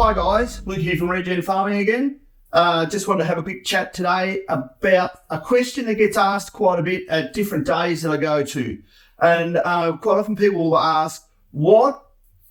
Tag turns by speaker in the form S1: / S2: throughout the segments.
S1: Hi guys, Luke here from Regenerative Farming again. Just wanted to have a big chat today about a question that gets asked quite a bit at different days that I go to. And quite often people will ask, what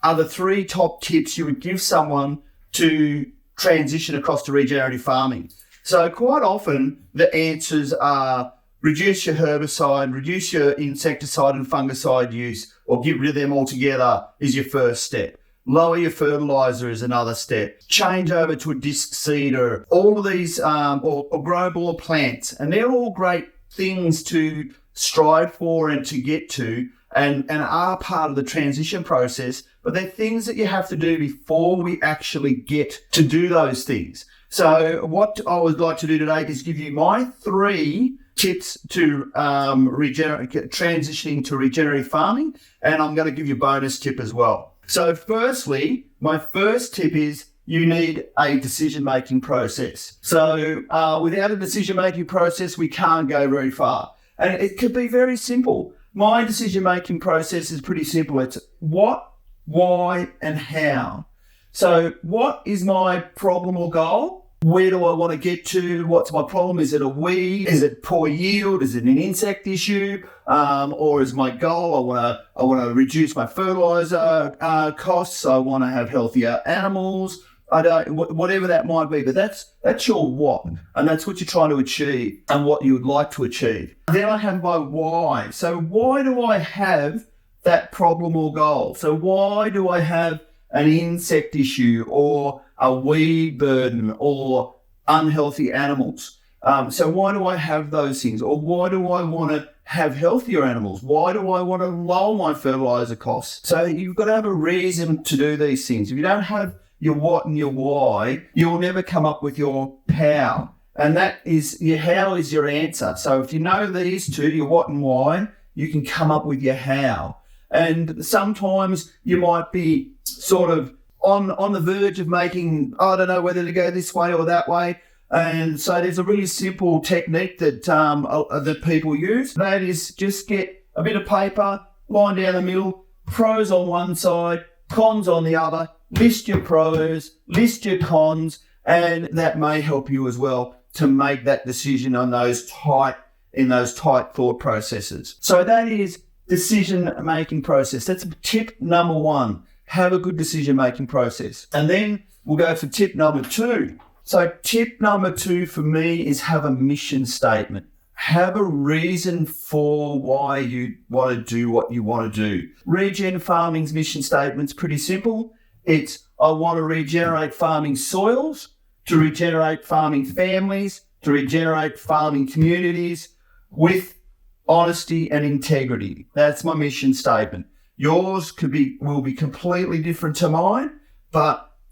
S1: are the 3 top tips you would give someone to transition across to regenerative farming? So quite often the answers are reduce your herbicide, reduce your insecticide and fungicide use, or get rid of them altogether is your first step. Lower your fertilizer is another step. Change over to a disc seeder. All of these, or grow more plants. And they're all great things to strive for and to get to and are part of the transition process. But they're things that you have to do before we actually get to do those things. So what I would like to do today is give you my 3 tips to transitioning to regenerative farming. And I'm going to give you a bonus tip as well. So firstly, my first tip is you need a decision-making process. So without a decision-making process, we can't go very far. And it could be very simple. My decision-making process is pretty simple. It's what, why, and how. So what is my problem or goal? Where do I want to get to? What's my problem? Is it a weed? Is it poor yield? Is it an insect issue? Or is my goal, I want to reduce my fertilizer costs. I want to have healthier animals. Whatever that might be, but that's your what, and that's what you're trying to achieve and what you would like to achieve. Then I have my why. So why do I have that problem or goal? So why do I have an insect issue or a weed burden or unhealthy animals? So why do I have those things? Or why do I want to have healthier animals? Why do I want to lower my fertilizer costs? So you've got to have a reason to do these things. If you don't have your what and your why, you'll never come up with your how. And that is, your how is your answer. So if you know these 2, your what and why, you can come up with your how. And sometimes you might be sort of on the verge of making, I don't know whether to go this way or that way. And so there's a really simple technique that people use. That is, just get a bit of paper, line down the middle, pros on one side, cons on the other, list your pros, list your cons, and that may help you as well to make that decision on those tight thought processes. So that is decision-making process. That's tip number 1. Have a good decision-making process. And then we'll go for tip number 2. So tip number 2 for me is have a mission statement. Have a reason for why you want to do what you want to do. Regen Farming's mission statement's pretty simple. It's, I want to regenerate farming soils, to regenerate farming families, to regenerate farming communities with honesty and integrity. That's my mission statement. Yours will be completely different to mine,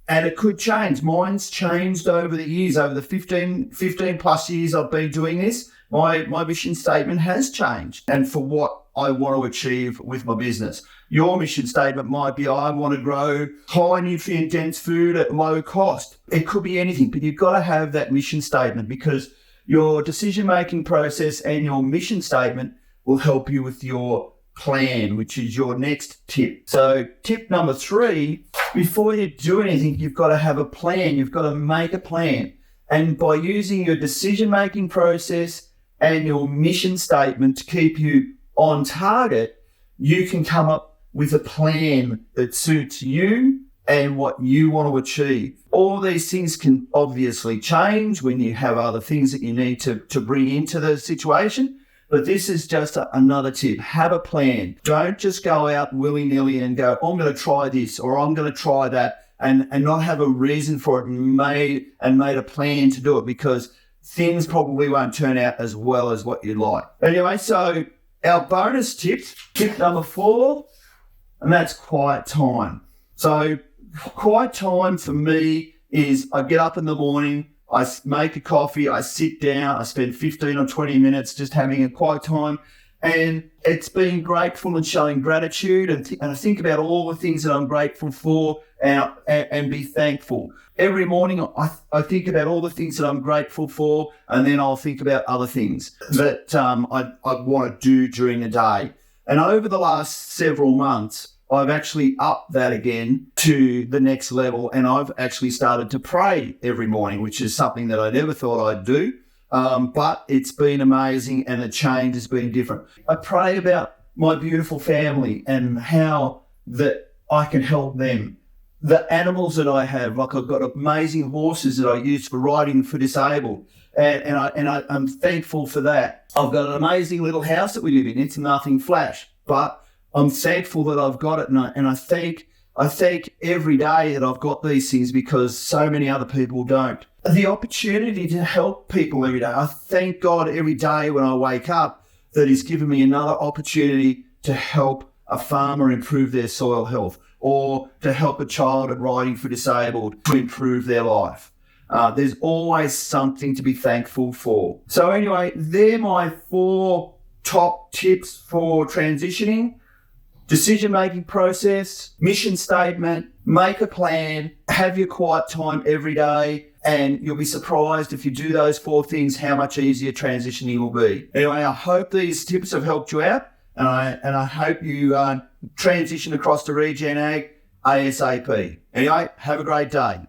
S1: and it could change. Mine's changed over the years, over the 15 plus years I've been doing this. My mission statement has changed, and for what I want to achieve with my business. Your mission statement might be, I want to grow high nutrient dense food at low cost. It could be anything, but you've got to have that mission statement, because your decision-making process and your mission statement will help you with your plan, which is your next tip. So tip number 3, before you do anything, you've got to have a plan. You've got to make a plan. And by using your decision-making process and your mission statement to keep you on target, you can come up with a plan that suits you and what you want to achieve. All these things can obviously change when you have other things that you need to bring into the situation. But this is just another tip. Have a plan. Don't just go out willy-nilly and go, I'm going to try this or I'm going to try that, and not have a reason for it and made a plan to do it, because things probably won't turn out as well as what you'd like. Anyway, so our bonus tip number 4, and that's quiet time. So quiet time for me is I get up in the morning, I make a coffee, I sit down, I spend 15 or 20 minutes just having a quiet time. And it's being grateful and showing gratitude and I think about all the things that I'm grateful for and be thankful. Every morning I think about all the things that I'm grateful for, and then I'll think about other things that I want to do during the day. And over the last several months, I've actually upped that again to the next level, and I've actually started to pray every morning, which is something that I never thought I'd do. But it's been amazing, and the change has been different. I pray about my beautiful family and how that I can help them. The animals that I have, like I've got amazing horses that I use for riding for disabled, and I'm thankful for that. I've got an amazing little house that we live in. It's nothing flash, but I'm thankful that I've got it, and I thank every day that I've got these things, because so many other people don't. The opportunity to help people every day. I thank God every day when I wake up that He's given me another opportunity to help a farmer improve their soil health, or to help a child at Riding for Disabled to improve their life. There's always something to be thankful for. So anyway, they're my 4 top tips for transitioning. Decision-making process, mission statement, make a plan, have your quiet time every day, and you'll be surprised if you do those 4 things how much easier transitioning will be. Anyway, I hope these tips have helped you out, and I hope you transition across to Regen Ag ASAP. Anyway, have a great day.